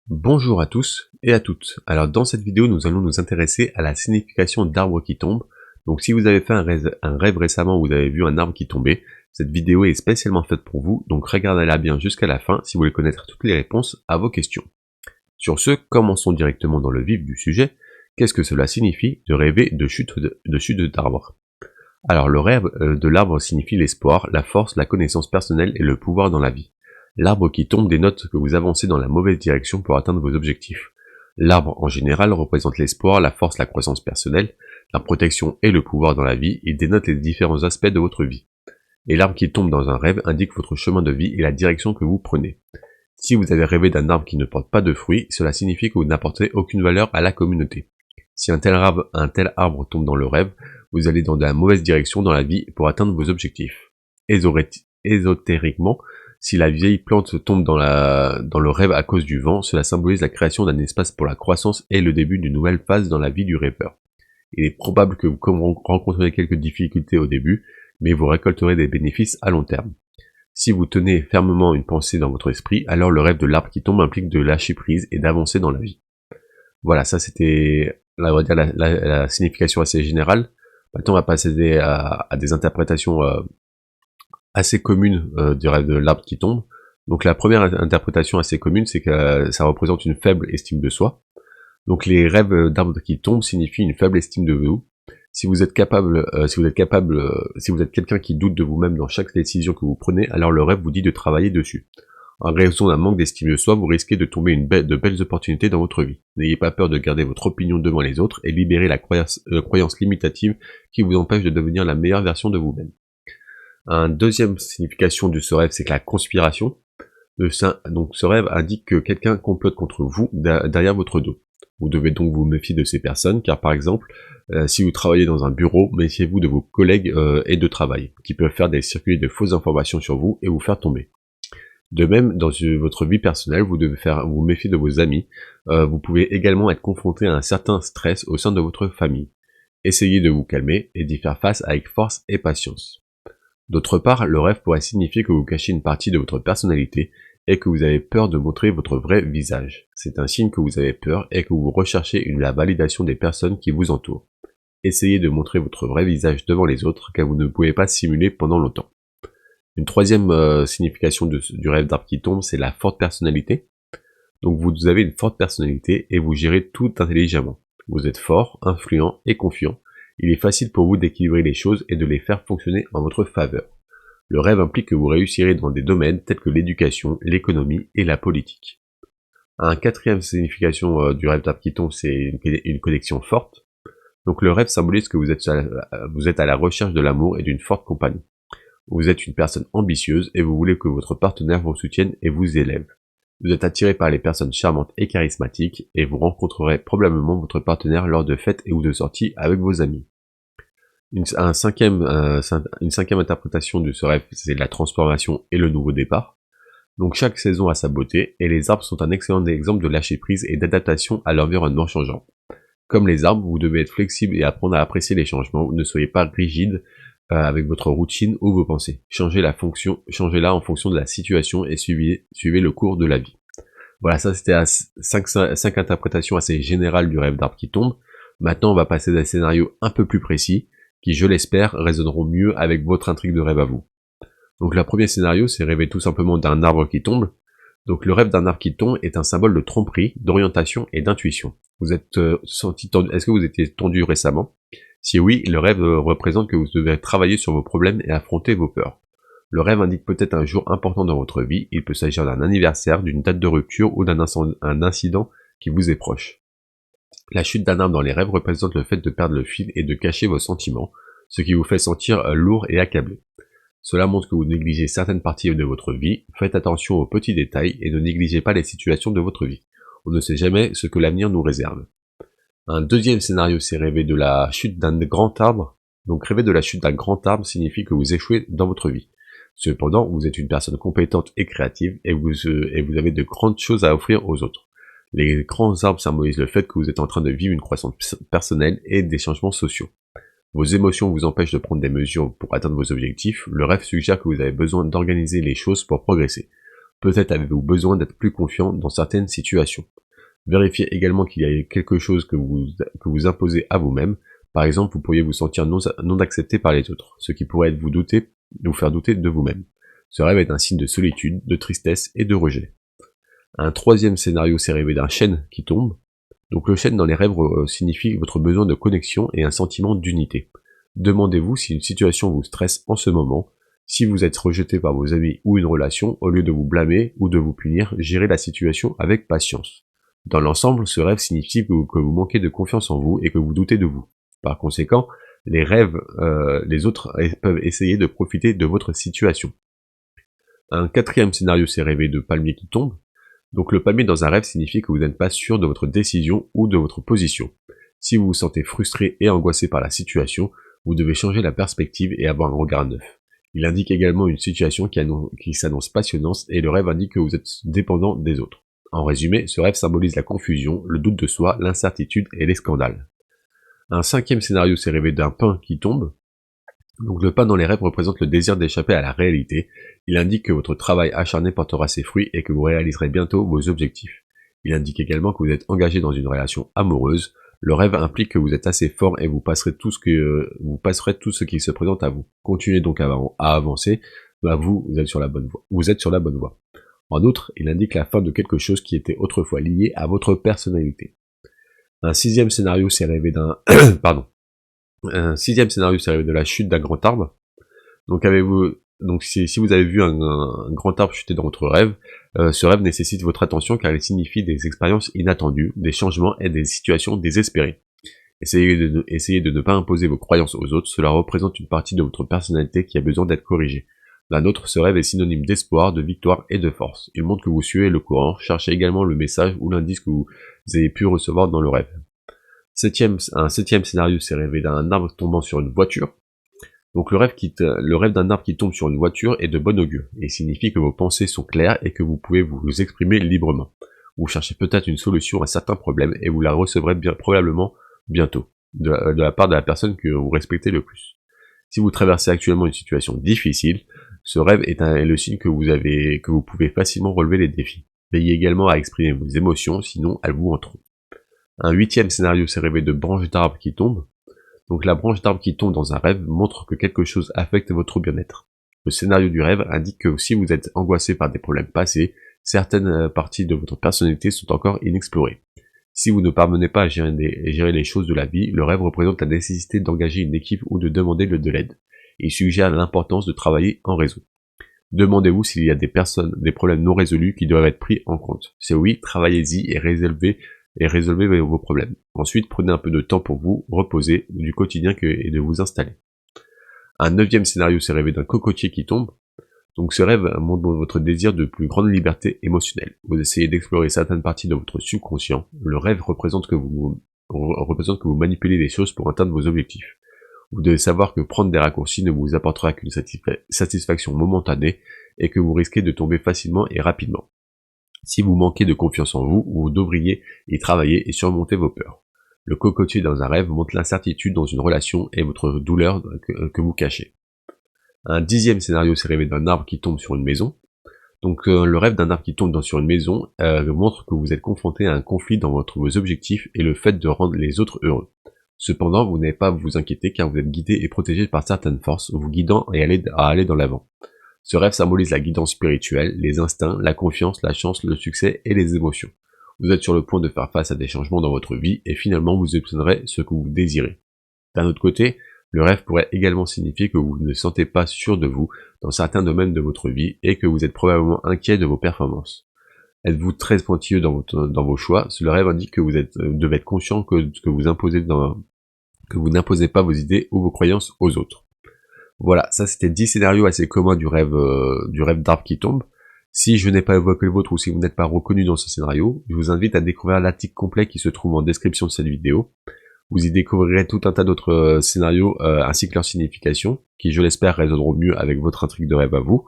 Bonjour à tous et à toutes. Alors dans cette vidéo, nous allons nous intéresser à la signification d'arbres qui tombent. Donc si vous avez fait un rêve récemment où vous avez vu un arbre qui tombait, cette vidéo est spécialement faite pour vous, donc regardez-la bien jusqu'à la fin si vous voulez connaître toutes les réponses à vos questions. Sur ce, commençons directement dans le vif du sujet. Qu'est-ce que cela signifie de rêver de chute d'arbre? Alors le rêve de l'arbre signifie l'espoir, la force, la connaissance personnelle et le pouvoir dans la vie. L'arbre qui tombe dénote que vous avancez dans la mauvaise direction pour atteindre vos objectifs. L'arbre en général représente l'espoir, la force, la croissance personnelle, la protection et le pouvoir dans la vie et dénote les différents aspects de votre vie. Et l'arbre qui tombe dans un rêve indique votre chemin de vie et la direction que vous prenez. Si vous avez rêvé d'un arbre qui ne porte pas de fruits, cela signifie que vous n'apportez aucune valeur à la communauté. Si un tel arbre tombe dans le rêve, vous allez dans la mauvaise direction dans la vie pour atteindre vos objectifs. Ésotériquement, si la vieille plante tombe dans le rêve à cause du vent, cela symbolise la création d'un espace pour la croissance et le début d'une nouvelle phase dans la vie du rêveur. Il est probable que vous rencontrerez quelques difficultés au début, mais vous récolterez des bénéfices à long terme. Si vous tenez fermement une pensée dans votre esprit, alors le rêve de l'arbre qui tombe implique de lâcher prise et d'avancer dans la vie. Voilà, ça c'était, on va dire, la signification assez générale. Maintenant, on va passer à des interprétations assez communes du rêve de l'arbre qui tombe. Donc la première interprétation assez commune, c'est que ça représente une faible estime de soi. Donc les rêves d'arbres qui tombent signifient une faible estime de vous. Si vous êtes quelqu'un qui doute de vous-même dans chaque décision que vous prenez, alors le rêve vous dit de travailler dessus. En raison d'un manque d'estime de soi, vous risquez de tomber de belles opportunités dans votre vie. N'ayez pas peur de garder votre opinion devant les autres et libérez la croyance limitative qui vous empêche de devenir la meilleure version de vous-même. Une deuxième signification de ce rêve, c'est que la conspiration. Donc ce rêve indique que quelqu'un complote contre vous derrière votre dos. Vous devez donc vous méfier de ces personnes, car par exemple, si vous travaillez dans un bureau, méfiez-vous de vos collègues et de travail, qui peuvent faire circuler de fausses informations sur vous et vous faire tomber. De même, dans votre vie personnelle, vous devez vous méfier de vos amis. Vous pouvez également être confronté à un certain stress au sein de votre famille. Essayez de vous calmer et d'y faire face avec force et patience. D'autre part, le rêve pourrait signifier que vous cachez une partie de votre personnalité et que vous avez peur de montrer votre vrai visage. C'est un signe que vous avez peur et que vous recherchez la validation des personnes qui vous entourent. Essayez de montrer votre vrai visage devant les autres car vous ne pouvez pas simuler pendant longtemps. Une troisième signification du rêve d'arbre qui tombe, c'est la forte personnalité. Donc vous avez une forte personnalité et vous gérez tout intelligemment. Vous êtes fort, influent et confiant. Il est facile pour vous d'équilibrer les choses et de les faire fonctionner en votre faveur. Le rêve implique que vous réussirez dans des domaines tels que l'éducation, l'économie et la politique. Un quatrième signification du rêve d'arbre qui tombe, c'est une connexion forte. Donc le rêve symbolise que vous êtes à la recherche de l'amour et d'une forte compagnie. Vous êtes une personne ambitieuse et vous voulez que votre partenaire vous soutienne et vous élève. Vous êtes attiré par les personnes charmantes et charismatiques et vous rencontrerez probablement votre partenaire lors de fêtes ou de sorties avec vos amis. Une cinquième interprétation de ce rêve, c'est la transformation et le nouveau départ. Donc chaque saison a sa beauté, et les arbres sont un excellent exemple de lâcher prise et d'adaptation à l'environnement changeant. Comme les arbres, vous devez être flexible et apprendre à apprécier les changements. Ne soyez pas rigide avec votre routine ou vos pensées. Changez-la en fonction de la situation et suivez le cours de la vie. Voilà, ça c'était 5 interprétations assez générales du rêve d'arbre qui tombe. Maintenant, on va passer à des scénarios un peu plus précis, qui, je l'espère, résonneront mieux avec votre intrigue de rêve à vous. Donc le premier scénario, c'est rêver tout simplement d'un arbre qui tombe. Donc le rêve d'un arbre qui tombe est un symbole de tromperie, d'orientation et d'intuition. Vous êtes senti tendu. Est-ce que vous étiez tendu récemment? Si oui, le rêve représente que vous devez travailler sur vos problèmes et affronter vos peurs. Le rêve indique peut-être un jour important dans votre vie. Il peut s'agir d'un anniversaire, d'une date de rupture ou d'un incident qui vous est proche. La chute d'un arbre dans les rêves représente le fait de perdre le fil et de cacher vos sentiments, ce qui vous fait sentir lourd et accablé. Cela montre que vous négligez certaines parties de votre vie. Faites attention aux petits détails et ne négligez pas les situations de votre vie. On ne sait jamais ce que l'avenir nous réserve. Un deuxième scénario, c'est rêver de la chute d'un grand arbre. Donc rêver de la chute d'un grand arbre signifie que vous échouez dans votre vie. Cependant, vous êtes une personne compétente et créative et vous avez de grandes choses à offrir aux autres. Les grands arbres symbolisent le fait que vous êtes en train de vivre une croissance personnelle et des changements sociaux. Vos émotions vous empêchent de prendre des mesures pour atteindre vos objectifs. Le rêve suggère que vous avez besoin d'organiser les choses pour progresser. Peut-être avez-vous besoin d'être plus confiant dans certaines situations. Vérifiez également qu'il y a quelque chose que vous imposez à vous-même. Par exemple, vous pourriez vous sentir non accepté par les autres, ce qui pourrait vous faire douter de vous-même. Ce rêve est un signe de solitude, de tristesse et de rejet. Un troisième scénario s'est rêvé d'un chêne qui tombe. Donc le chêne dans les rêves signifie votre besoin de connexion et un sentiment d'unité. Demandez-vous si une situation vous stresse en ce moment. Si vous êtes rejeté par vos amis ou une relation, au lieu de vous blâmer ou de vous punir, gérez la situation avec patience. Dans l'ensemble, ce rêve signifie que vous manquez de confiance en vous et que vous doutez de vous. Par conséquent, les autres peuvent essayer de profiter de votre situation. Un quatrième scénario s'est rêvé de palmier qui tombe. Donc le palmier dans un rêve signifie que vous n'êtes pas sûr de votre décision ou de votre position. Si vous vous sentez frustré et angoissé par la situation, vous devez changer la perspective et avoir un regard neuf. Il indique également une situation qui s'annonce passionnante et le rêve indique que vous êtes dépendant des autres. En résumé, ce rêve symbolise la confusion, le doute de soi, l'incertitude et les scandales. Un cinquième scénario s'est rêvé d'un pain qui tombe. Donc le pain dans les rêves représente le désir d'échapper à la réalité. Il indique que votre travail acharné portera ses fruits et que vous réaliserez bientôt vos objectifs. Il indique également que vous êtes engagé dans une relation amoureuse. Le rêve implique que vous êtes assez fort et vous passerez tout ce qui se présente à vous. Continuez donc à avancer. Vous êtes sur la bonne voie. Vous êtes sur la bonne voie. En outre, il indique la fin de quelque chose qui était autrefois lié à votre personnalité. Un sixième scénario s'est rêvé d'un Un sixième scénario s'est rêvé de la chute d'un grand arbre. Donc si vous avez vu un grand arbre chuter dans votre rêve, ce rêve nécessite votre attention car il signifie des expériences inattendues, des changements et des situations désespérées. Essayez de ne pas imposer vos croyances aux autres, cela représente une partie de votre personnalité qui a besoin d'être corrigée. D'un autre, ce rêve est synonyme d'espoir, de victoire et de force. Il montre que vous suivez le courant, cherchez également le message ou l'indice que vous avez pu recevoir dans le rêve. Un septième scénario s'est rêvé d'un arbre tombant sur une voiture. Donc le rêve d'un arbre qui tombe sur une voiture est de bon augure, et signifie que vos pensées sont claires et que vous pouvez vous exprimer librement. Vous cherchez peut-être une solution à certains problèmes et vous la recevrez probablement bientôt, de la part de la personne que vous respectez le plus. Si vous traversez actuellement une situation difficile, ce rêve est le signe que vous pouvez facilement relever les défis. Veillez également à exprimer vos émotions, sinon elles vous entreront. Un huitième scénario s'est rêvé de branches d'arbres qui tombent. Donc la branche d'arbre qui tombe dans un rêve montre que quelque chose affecte votre bien-être. Le scénario du rêve indique que si vous êtes angoissé par des problèmes passés, certaines parties de votre personnalité sont encore inexplorées. Si vous ne parvenez pas à gérer les choses de la vie, le rêve représente la nécessité d'engager une équipe ou de demander de l'aide. Il suggère l'importance de travailler en réseau. Demandez-vous s'il y a des problèmes non résolus qui doivent être pris en compte. Si oui, travaillez-y et résolvez vos problèmes. Ensuite, prenez un peu de temps pour vous reposer du quotidien et de vous installer. Un neuvième scénario s'est rêvé d'un cocotier qui tombe. Donc ce rêve montre votre désir de plus grande liberté émotionnelle. Vous essayez d'explorer certaines parties de votre subconscient. Le rêve représente que vous manipulez les choses pour atteindre vos objectifs. Vous devez savoir que prendre des raccourcis ne vous apportera qu'une satisfaction momentanée et que vous risquez de tomber facilement et rapidement. Si vous manquez de confiance en vous, vous devriez y travailler et surmonter vos peurs. Le cocotier dans un rêve montre l'incertitude dans une relation et votre douleur que vous cachez. Un dixième scénario s'est rêvé d'un arbre qui tombe sur une maison. Donc le rêve d'un arbre qui tombe sur une maison montre que vous êtes confronté à un conflit dans vos objectifs et le fait de rendre les autres heureux. Cependant, vous n'avez pas à vous inquiéter car vous êtes guidé et protégé par certaines forces, vous guidant à aller dans l'avant. Ce rêve symbolise la guidance spirituelle, les instincts, la confiance, la chance, le succès et les émotions. Vous êtes sur le point de faire face à des changements dans votre vie et finalement vous obtiendrez ce que vous désirez. D'un autre côté, le rêve pourrait également signifier que vous ne sentez pas sûr de vous dans certains domaines de votre vie et que vous êtes probablement inquiet de vos performances. Êtes-vous très pointilleux dans vos choix? Ce rêve indique que vous devez être conscient que vous n'imposez pas vos idées ou vos croyances aux autres. Voilà, ça c'était 10 scénarios assez communs du rêve d'arbre qui tombe. Si je n'ai pas évoqué le vôtre ou si vous n'êtes pas reconnu dans ce scénario, je vous invite à découvrir l'article complet qui se trouve en description de cette vidéo. Vous y découvrirez tout un tas d'autres scénarios ainsi que leur signification, qui je l'espère résonneront mieux avec votre intrigue de rêve à vous.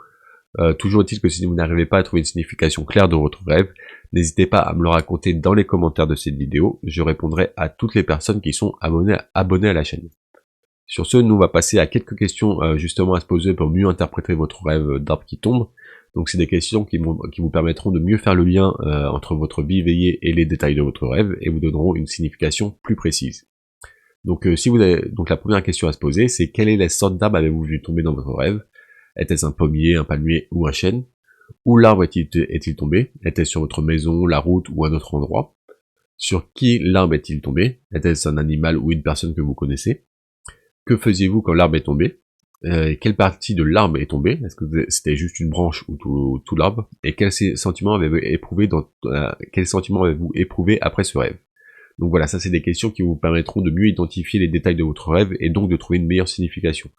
Toujours est-il que si vous n'arrivez pas à trouver une signification claire dans votre rêve, n'hésitez pas à me le raconter dans les commentaires de cette vidéo, je répondrai à toutes les personnes qui sont abonnées à la chaîne. Sur ce, nous on va passer à quelques questions justement à se poser pour mieux interpréter votre rêve d'arbre qui tombe. Donc c'est des questions qui vous permettront de mieux faire le lien entre votre vie éveillée et les détails de votre rêve et vous donneront une signification plus précise. Donc donc la première question à se poser, c'est quelle est la sorte d'arbre avez-vous vu tomber dans votre rêve? Était-ce un pommier, un palmier ou un chêne? Où l'arbre est-il tombé? Était-ce sur votre maison, la route ou un autre endroit? Sur qui l'arbre est-il tombé? Était-ce un animal ou une personne que vous connaissez? Que faisiez-vous quand l'arbre est tombé? Quelle partie de l'arbre est tombée? Est-ce que c'était juste une branche ou tout l'arbre? Et quel sentiment avez-vous éprouvé après ce rêve? Donc voilà, ça c'est des questions qui vous permettront de mieux identifier les détails de votre rêve et donc de trouver une meilleure signification.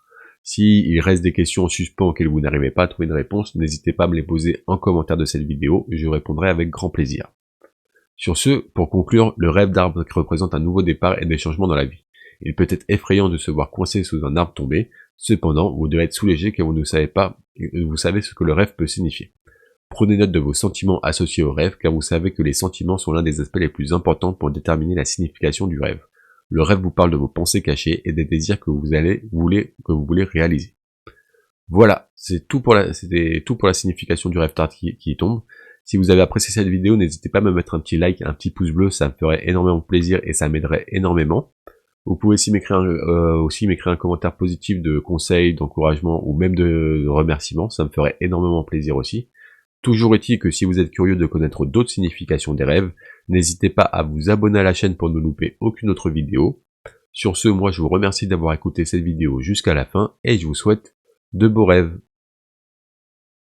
Si il reste des questions en suspens auxquelles vous n'arrivez pas à trouver une réponse, n'hésitez pas à me les poser en commentaire de cette vidéo, je répondrai avec grand plaisir. Sur ce, pour conclure, le rêve d'arbre représente un nouveau départ et des changements dans la vie. Il peut être effrayant de se voir coincé sous un arbre tombé, cependant, vous devez être soulagé car vous savez ce que le rêve peut signifier. Prenez note de vos sentiments associés au rêve car vous savez que les sentiments sont l'un des aspects les plus importants pour déterminer la signification du rêve. Le rêve vous parle de vos pensées cachées et des désirs que vous voulez réaliser. Voilà, c'était tout pour la signification du rêve d'arbre qui tombe. Si vous avez apprécié cette vidéo, n'hésitez pas à me mettre un petit like, un petit pouce bleu, ça me ferait énormément plaisir et ça m'aiderait énormément. Vous pouvez aussi m'écrire un commentaire positif de conseils, d'encouragement ou même de remerciements, ça me ferait énormément plaisir aussi. Toujours est-il que si vous êtes curieux de connaître d'autres significations des rêves, n'hésitez pas à vous abonner à la chaîne pour ne louper aucune autre vidéo. Sur ce, moi je vous remercie d'avoir écouté cette vidéo jusqu'à la fin et je vous souhaite de beaux rêves.